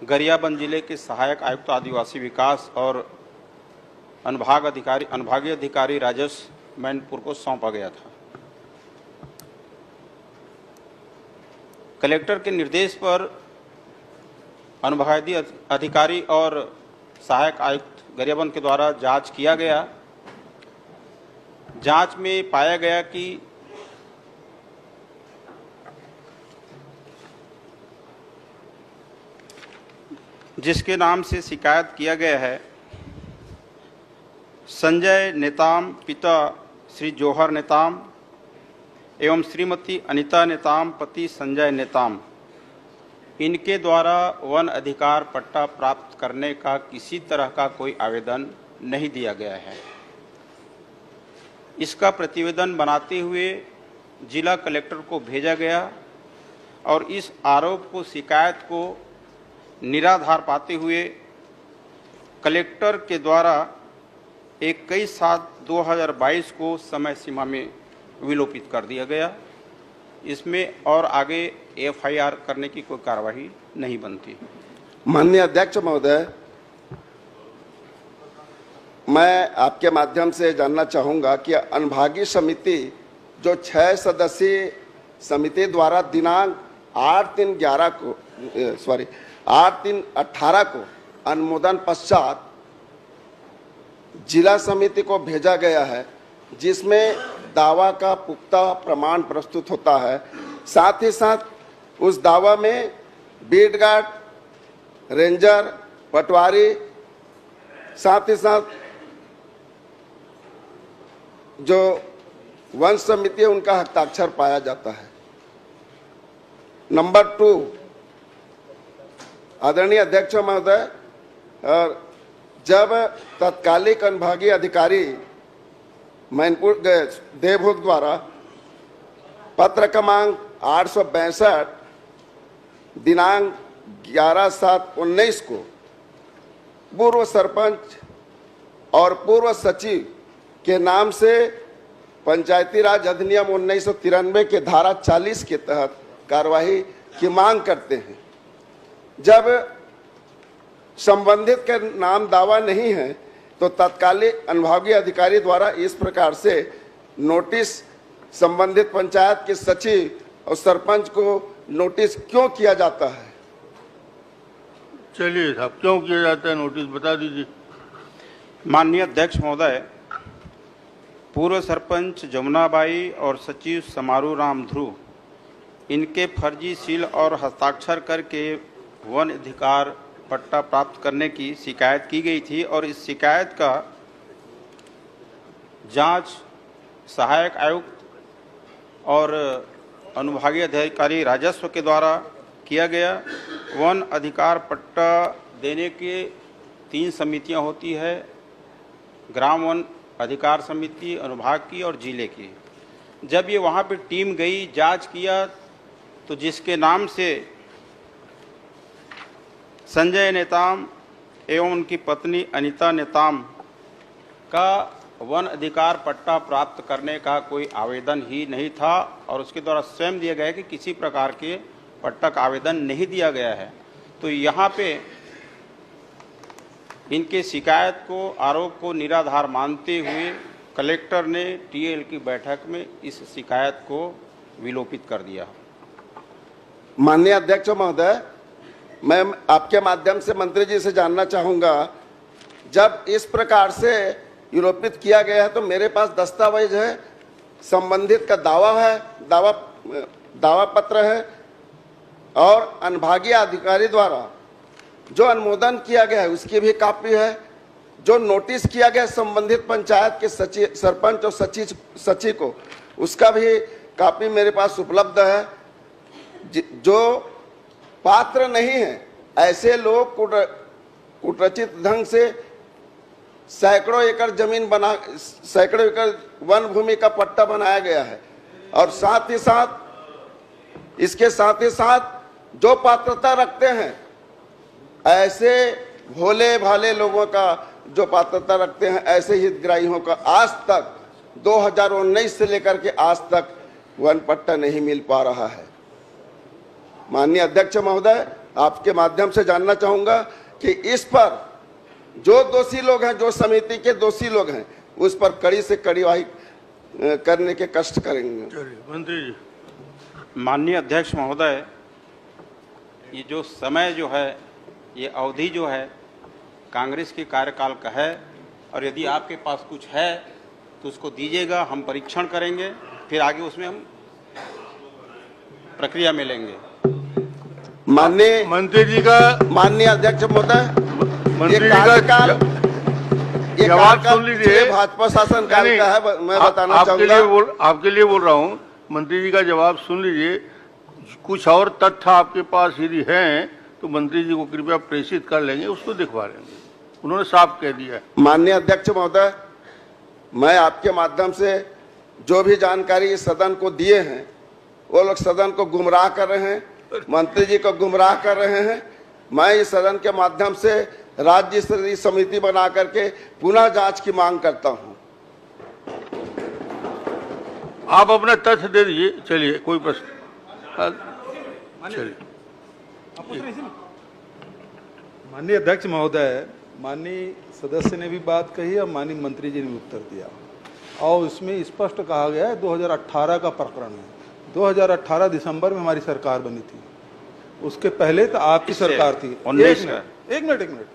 [SPEAKER 6] गरियाबंद जिले के सहायक आयुक्त आदिवासी विकास और अनुभागीय अधिकारी राजस्व मैनपुर को सौंपा गया था। कलेक्टर के निर्देश पर अनुभागीय अधिकारी और सहायक आयुक्त गरियाबंद के द्वारा जांच किया गया। जांच में पाया गया कि जिसके नाम से शिकायत किया गया है, संजय नेताम पिता श्री जौहर नेताम एवं श्रीमती अनीता नेताम पति संजय नेताम, इनके द्वारा वन अधिकार पट्टा प्राप्त करने का किसी तरह का कोई आवेदन नहीं दिया गया है। इसका प्रतिवेदन बनाते हुए जिला कलेक्टर को भेजा गया और इस आरोप को, शिकायत को निराधार पाते हुए कलेक्टर के द्वारा 21/7/2022 को समय सीमा में विलोपित कर दिया गया। इसमें और आगे एफआईआर करने की कोई कार्रवाई नहीं बनती।
[SPEAKER 5] माननीय अध्यक्ष महोदय, मैं आपके माध्यम से जानना चाहूँगा कि अनुभागीय समिति जो 6 सदस्यीय समिति द्वारा दिनांक 8/3/18 को अनुमोदन पश्चात जिला समिति को भेजा गया है, जिसमें दावा का पुख्ता प्रमाण प्रस्तुत होता है। साथ ही साथ उस दावा में बीट गार्ड, रेंजर, पटवारी, साथ ही साथ जो वन समिति है उनका हस्ताक्षर पाया जाता है। नंबर 2, आदरणीय अध्यक्ष महोदय, जब तत्कालिक अनुभागीय अधिकारी मैनपुर देवभोग द्वारा पत्र क्रमांक 862 दिनांक 11/7/19 को पूर्व सरपंच और पूर्व सचिव के नाम से पंचायती राज अधिनियम 1993 के धारा 40 के तहत कार्यवाही की मांग करते हैं। जब संबंधित के नाम दावा नहीं है तो तत्कालिक अनुभागीय अधिकारी द्वारा इस प्रकार से नोटिस संबंधित पंचायत के सचिव और सरपंच को नोटिस क्यों किया जाता है?
[SPEAKER 7] चलिए साहब, क्यों किया जाता है नोटिस बता दीजिए।
[SPEAKER 6] माननीय अध्यक्ष महोदय, पूर्व सरपंच जमुनाबाई और सचिव समारू राम ध्रुव, इनके फर्जी सील और हस्ताक्षर करके वन अधिकार पट्टा प्राप्त करने की शिकायत की गई थी और इस शिकायत का जांच सहायक आयुक्त और अनुभागीय अधिकारी राजस्व के द्वारा किया गया। वन अधिकार पट्टा देने के 3 समितियां होती है, ग्राम वन अधिकार समिति, अनुभाग की और जिले की। जब ये वहाँ पे टीम गई, जांच किया, तो जिसके नाम से संजय नेताम एवं उनकी पत्नी अनीता नेताम का वन अधिकार पट्टा प्राप्त करने का कोई आवेदन ही नहीं था और उसके द्वारा स्वयं दिया गया कि किसी प्रकार के पट्टा का आवेदन नहीं दिया गया है। तो यहाँ पे इनके शिकायत को, आरोप को निराधार मानते हुए कलेक्टर ने टीएल की बैठक में इस शिकायत को विलोपित कर दिया।
[SPEAKER 5] माननीय अध्यक्ष महोदय, मैं आपके माध्यम से मंत्री जी से जानना चाहूँगा, जब इस प्रकार से विलोपित किया गया है तो मेरे पास दस्तावेज है, संबंधित का दावा है, दावा पत्र है और अनुभागीय अधिकारी द्वारा जो अनुमोदन किया गया है उसकी भी कॉपी है। जो नोटिस किया गया संबंधित पंचायत के सचिव, सरपंच और सचिव को, उसका भी कॉपी मेरे पास उपलब्ध है। जो पात्र नहीं है ऐसे लोग कुटरचित ढंग से सैकड़ों एकड़ जमीन बना, सैकड़ों एकड़ वन भूमि का पट्टा बनाया गया है और साथ ही साथ इसके साथ ही साथ जो पात्रता रखते हैं ऐसे भोले भाले लोगों का जो पात्रता रखते हैं ऐसे हितग्राहियों का आज तक 2019 से लेकर के आज तक वन पट्टा नहीं मिल पा रहा है। माननीय अध्यक्ष महोदय, आपके माध्यम से जानना चाहूंगा कि इस पर जो दोषी लोग हैं, जो समिति के दोषी लोग हैं, उस पर कड़ी से कड़ी कार्रवाई करने के कष्ट करेंगे।
[SPEAKER 7] मंत्री जी।
[SPEAKER 6] माननीय अध्यक्ष महोदय, ये जो समय जो है, ये अवधि जो है कांग्रेस के कार्यकाल का है और यदि आपके पास कुछ है तो उसको दीजिएगा, हम परीक्षण करेंगे, फिर आगे उसमें हम प्रक्रिया में लेंगे।
[SPEAKER 7] माननीय मंत्री जी का,
[SPEAKER 5] माननीय अध्यक्ष महोदय,
[SPEAKER 7] मंत्री जी का जवाब सुन लीजिए।
[SPEAKER 5] भाजपा शासन काल का है, मैं बताना चाहूंगा।
[SPEAKER 7] आपके लिए बोल रहा हूँ, मंत्री जी का जवाब सुन लीजिए। कुछ और तथ्य आपके पास यदि हैं तो मंत्री जी को कृपया प्रेषित कर लेंगे, उसको दिखवा लेंगे। उन्होंने साफ कह दिया है।
[SPEAKER 5] माननीय अध्यक्ष महोदय, मैं आपके माध्यम से जो भी जानकारी इस सदन को दिए हैं वो लोग सदन को गुमराह कर रहे हैं, मंत्री जी को गुमराह कर रहे हैं। मैं इस सदन के माध्यम से राज्य स्तरीय समिति बना करके पुनः जांच की मांग करता हूं।
[SPEAKER 7] आप अपना तथ्य दे दीजिए। चलिए, कोई प्रश्न? चलिए।
[SPEAKER 8] माननीय अध्यक्ष महोदय, माननीय सदस्य ने भी बात कही और माननीय मंत्री जी ने भी उत्तर दिया, और इसमें स्पष्ट कहा गया है 2018 का प्रकरण है। 2018 दिसंबर में हमारी सरकार बनी थी, उसके पहले तो आपकी सरकार थी। एक मिनट।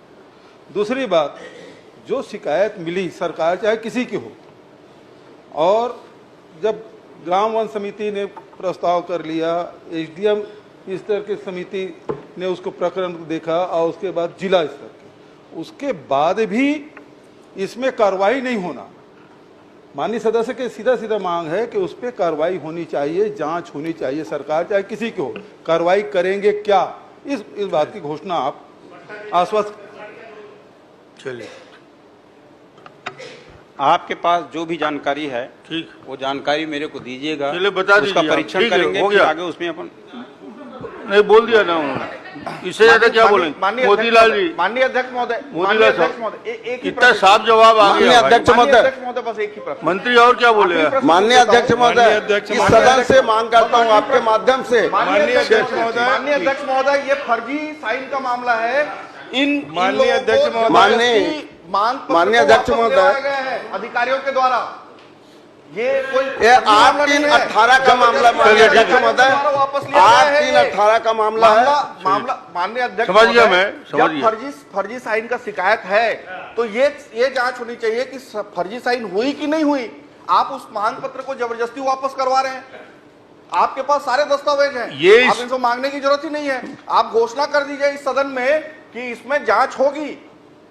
[SPEAKER 8] दूसरी बात, जो शिकायत मिली सरकार चाहे किसी की हो, और जब ग्राम वन समिति ने प्रस्ताव कर लिया, एसडीएम स्तर की समिति ने उसको प्रकरण को देखा, और उसके बाद जिला स्तर के, उसके बाद भी इसमें कार्रवाई नहीं होना। माननीय सदस्य के सीधा मांग है कि उस पर कार्रवाई होनी चाहिए, जांच होनी चाहिए। सरकार चाहे किसी की हो, कार्रवाई करेंगे क्या, इस बात की घोषणा आप आश्वस्त।
[SPEAKER 7] चलिए,
[SPEAKER 6] आपके पास जो भी जानकारी है,
[SPEAKER 7] ठीक,
[SPEAKER 6] वो जानकारी मेरे को दीजिएगा।
[SPEAKER 7] चलिए, बता दीजिए।
[SPEAKER 6] उसका परीक्षण
[SPEAKER 7] ठीक है,
[SPEAKER 6] करेंगे,
[SPEAKER 7] हो
[SPEAKER 6] फिर
[SPEAKER 7] गया।
[SPEAKER 6] आगे उसमें अपन
[SPEAKER 7] नहीं, बोल दिया ना उन्होंने। इससे ज्यादा क्या बोलेंगे? मोतीलाल जी,
[SPEAKER 9] माननीय अध्यक्ष महोदय,
[SPEAKER 7] मोतीलाल साहब,
[SPEAKER 9] एक ही
[SPEAKER 7] इतना साफ जवाब आ
[SPEAKER 5] माननीय
[SPEAKER 7] गया।
[SPEAKER 5] अध्यक्ष
[SPEAKER 9] माननीय
[SPEAKER 5] महोदय,
[SPEAKER 9] अध्यक्ष महोदय, बस एक ही प्रश्न।
[SPEAKER 7] मंत्री और क्या बोलेगा?
[SPEAKER 5] माननीय अध्यक्ष महोदय, इस सदन से मांग करता हूं आपके माध्यम से।
[SPEAKER 9] माननीय अध्यक्ष महोदय, ये फर्जी साइन का मामला है। इन
[SPEAKER 8] माननीय अध्यक्ष महोदय,
[SPEAKER 5] माननीय अध्यक्ष महोदय,
[SPEAKER 9] अधिकारियों के द्वारा ये कोई
[SPEAKER 5] ये 8/3/18 का मामला माननीय अध्यक्ष महोदय, 8/3/18 का मामला है।
[SPEAKER 9] मामला माननीय अध्यक्ष
[SPEAKER 7] समझ गया
[SPEAKER 9] महोदय,
[SPEAKER 7] मैं, समझ
[SPEAKER 9] जब
[SPEAKER 7] गया।
[SPEAKER 9] फर्जी साइन का शिकायत है तो ये जांच होनी चाहिए कि फर्जी साइन हुई कि नहीं हुई। आप उस मांग पत्र को जबरदस्ती वापस करवा रहे हैं। आपके पास सारे दस्तावेज हैं, आप इनको मांगने की जरूरत ही नहीं है। आप घोषणा कर दीजिए इस सदन में कि इसमें जांच होगी,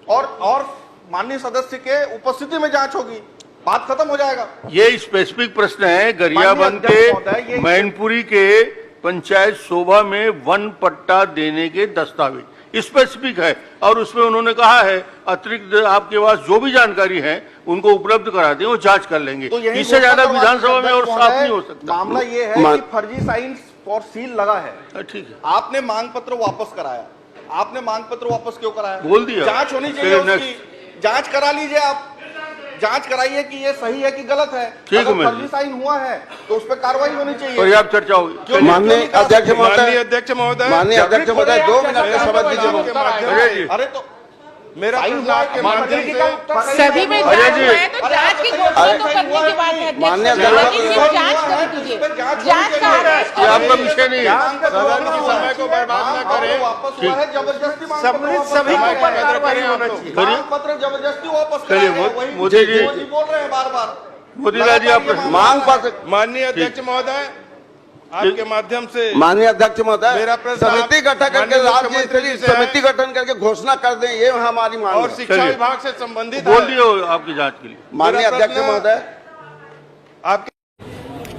[SPEAKER 9] और माननीय सदस्य के उपस्थिति में जांच होगी, बात खत्म हो जाएगा।
[SPEAKER 7] ये स्पेसिफिक प्रश्न है। गरियाबंद के मैनपुरी के पंचायत शोभा में वन पट्टा देने के दस्तावेज स्पेसिफिक है, और उसमें उन्होंने कहा है अतिरिक्त आपके पास जो भी जानकारी है उनको उपलब्ध करा दें, वो जांच कर लेंगे।
[SPEAKER 9] तो
[SPEAKER 7] इससे ज्यादा विधानसभा में और साफ नहीं हो सकता।
[SPEAKER 9] मामला ये है कि फर्जी साइन और सील लगा है।
[SPEAKER 7] ठीक है,
[SPEAKER 9] आपने मांग पत्र वापस कराया। आपने मांग पत्र वापस क्यों कराया?
[SPEAKER 7] बोल दिया।
[SPEAKER 9] जांच होनी चाहिए उसकी, जांच करा लीजिए। आप जांच कराइए कि ये सही है कि गलत है।
[SPEAKER 7] ठीक है,
[SPEAKER 9] फर्जी साइन हुआ है तो उस पर कार्रवाई होनी चाहिए।
[SPEAKER 7] पर्याप्त चर्चा होगी।
[SPEAKER 5] माननीय अध्यक्ष महोदय,
[SPEAKER 8] माननीय अध्यक्ष महोदय,
[SPEAKER 5] माननीय अध्यक्ष महोदय, 2 मिनट का समय दीजिए।
[SPEAKER 9] अरे तो
[SPEAKER 8] मेरा प्रश्न आपके माध्यम से
[SPEAKER 10] सभी में जांच हुआ है तो जांच की घोषणा तो करने की बात है,
[SPEAKER 5] माननीय
[SPEAKER 10] लेकिन सिर्फ जांच कर दीजिए। जांच का आदेश
[SPEAKER 7] ये आपका विषय नहीं है।
[SPEAKER 8] सदन की समय को बर्बाद न करें।
[SPEAKER 9] वापस हुआ है, जबरदस्ती मांग पत्र
[SPEAKER 8] सम्मिलित
[SPEAKER 9] वापस
[SPEAKER 8] सभी
[SPEAKER 9] हुआ
[SPEAKER 8] को
[SPEAKER 9] है।
[SPEAKER 8] कार्रवाई होना चाहिए।
[SPEAKER 9] मांग पत्र जबरदस्ती वापस
[SPEAKER 7] चलिए,
[SPEAKER 9] कराया है। वही
[SPEAKER 7] मोदी जी
[SPEAKER 9] बोल रहे हैं बार बार।
[SPEAKER 7] मोतीलाल जी, आप
[SPEAKER 5] मांग पत्र,
[SPEAKER 8] माननीय अध्यक्ष महोदय, आपके माध्यम से
[SPEAKER 5] माननीय अध्यक्ष महोदय,
[SPEAKER 8] मेरा प्रश्न
[SPEAKER 5] समिति गठन करके,
[SPEAKER 8] माननीय
[SPEAKER 5] राज्य
[SPEAKER 8] मुख्यमंत्री
[SPEAKER 5] स्तरीय
[SPEAKER 8] जी से है।
[SPEAKER 5] समिति गठन करके घोषणा कर दें, ये हमारी मांग
[SPEAKER 8] और
[SPEAKER 5] है।
[SPEAKER 8] शिक्षा
[SPEAKER 7] चलिए।
[SPEAKER 8] विभाग से संबंधित
[SPEAKER 7] बोल
[SPEAKER 8] है।
[SPEAKER 7] दिए आपकी जांच के लिए।
[SPEAKER 5] माननीय
[SPEAKER 8] मेरा
[SPEAKER 5] अध्यक्ष
[SPEAKER 8] प्रश्न-
[SPEAKER 5] महोदय,
[SPEAKER 8] आपके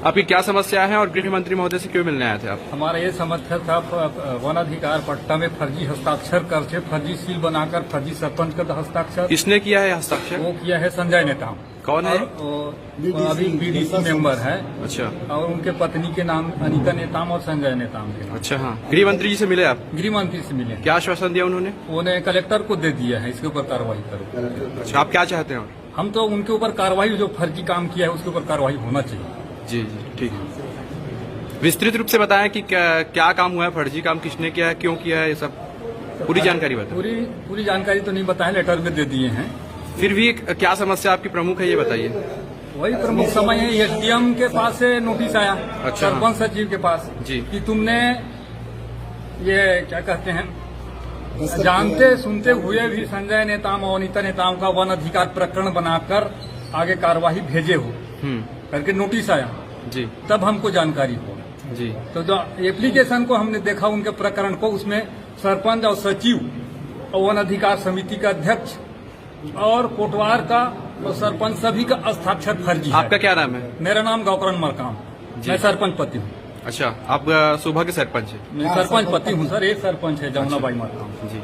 [SPEAKER 11] आपकी क्या समस्या है और गृह मंत्री महोदय से क्यों मिलने आए थे आप?
[SPEAKER 2] हमारा ये समस्या था, वन अधिकार पट्टा में फर्जी हस्ताक्षर करके, फर्जी सील बनाकर, फर्जी सरपंच का हस्ताक्षर
[SPEAKER 11] किसने किया है हस्ताक्षर?
[SPEAKER 2] वो किया है संजय नेताम।
[SPEAKER 11] कौन है?
[SPEAKER 2] अभी बीडीसी मेंबर है,
[SPEAKER 11] अच्छा
[SPEAKER 2] और उनके पत्नी के नाम अनीता नेताम और संजय नेताम के नाम।
[SPEAKER 11] अच्छा, हाँ। गृह मंत्री जी से मिले आप?
[SPEAKER 2] गृह मंत्री से मिले,
[SPEAKER 11] क्या आश्वासन दिया उन्होंने?
[SPEAKER 2] उन्हें कलेक्टर को दे दिया है, इसके ऊपर कार्रवाई करो।
[SPEAKER 11] अच्छा, आप क्या चाहते हैं?
[SPEAKER 2] हम तो उनके ऊपर कार्रवाई, जो फर्जी काम किया है उसके ऊपर कार्रवाई होना चाहिए।
[SPEAKER 11] जी जी, ठीक है। विस्तृत रूप से बताएं कि क्या काम हुआ है, फर्जी काम किसने किया है, क्यों किया है, ये सब पूरी जानकारी बताएं।
[SPEAKER 2] पूरी जानकारी तो नहीं बताए, लेटर में दे दिए हैं।
[SPEAKER 11] फिर भी क्या समस्या आपकी प्रमुख है, ये बताइए।
[SPEAKER 2] वही प्रमुख समय है, एसडीएम के पास से नोटिस आया,
[SPEAKER 11] अच्छा।
[SPEAKER 2] सरपंच सचिव के पास
[SPEAKER 11] जी।
[SPEAKER 2] कि तुमने ये क्या कहते हैं, जानते सुनते हुए भी संजय नेताम और अनीता नेताम का वन अधिकार प्रकरण बनाकर आगे कार्यवाही भेजे हो करके नोटिस आया।
[SPEAKER 11] जी
[SPEAKER 2] तब हमको जानकारी हो।
[SPEAKER 11] जी,
[SPEAKER 2] तो जो एप्लीकेशन को हमने देखा, उनके प्रकरण को, उसमें सरपंच और सचिव और वन अधिकार समिति का अध्यक्ष और कोटवार का और सरपंच सभी का हस्ताक्षर फर्जी है।
[SPEAKER 11] आपका क्या नाम है?
[SPEAKER 2] मेरा नाम गौकरण मरकाम, मैं सरपंच पति हूँ।
[SPEAKER 11] अच्छा, आप सुबह के सरपंच हैं?
[SPEAKER 2] मैं सरपंच पति हूँ सर, एक सरपंच है जमुनाबाई मरकाम।
[SPEAKER 11] जी।